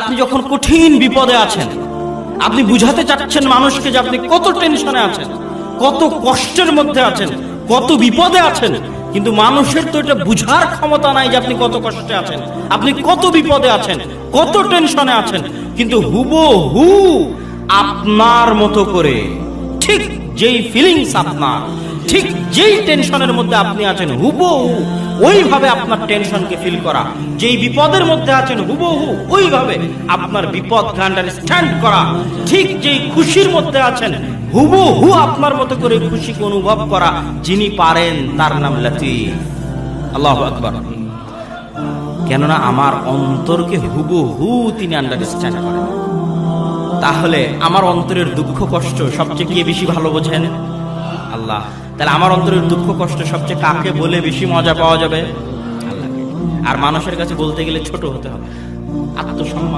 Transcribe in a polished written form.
আপনি যখন কঠিন বিপদে আছেন, আপনি বুঝাতে চাচ্ছেন মানুষকে যে আপনি কত টেনশনে আছেন, কত কষ্টের মধ্যে আছেন, কত বিপদে আছেন, কিন্তু মানুষের তো এটা বুঝার ক্ষমতা নাই যে আপনি কত কষ্টে আছেন, আপনি কত বিপদে আছেন, কত টেনশনে আছেন। কিন্তু হুবহু আপনার মতো করে ঠিক যেই ফিলিংস আপনার, ঠিক যেই টেনশনের মধ্যে আপনি আছেন, হুবহু ওইভাবে আপনার টেনশনকে ফিল করা, যেই বিপদের মধ্যে আছেন হুবহু ওইভাবে আপনার বিপদকে আন্ডারস্ট্যান্ড করা, ঠিক যেই খুশির মধ্যে আছেন হুবহু আপনার মতো করে খুশিকে অনুভব করা, যিনি পারেন তার নাম লতীফ। আল্লাহু আকবার। কেননা আমার অন্তরকে হুবহু তিনি আন্ডারস্ট্যান্ড করেন। তাহলে আমার অন্তরের দুঃখ কষ্ট সবচেয়ে কে বেশি ভালো বোঝেন? আল্লাহ। তাহলে আমার অন্তরের দুঃখ কষ্ট সবচেয়ে কাকে বলে বেশি মজা পাওয়া যাবে? আল্লাহকে। আর মানুষের কাছে বলতে গেলে ছোট হতে হবে, আত্মসম্মান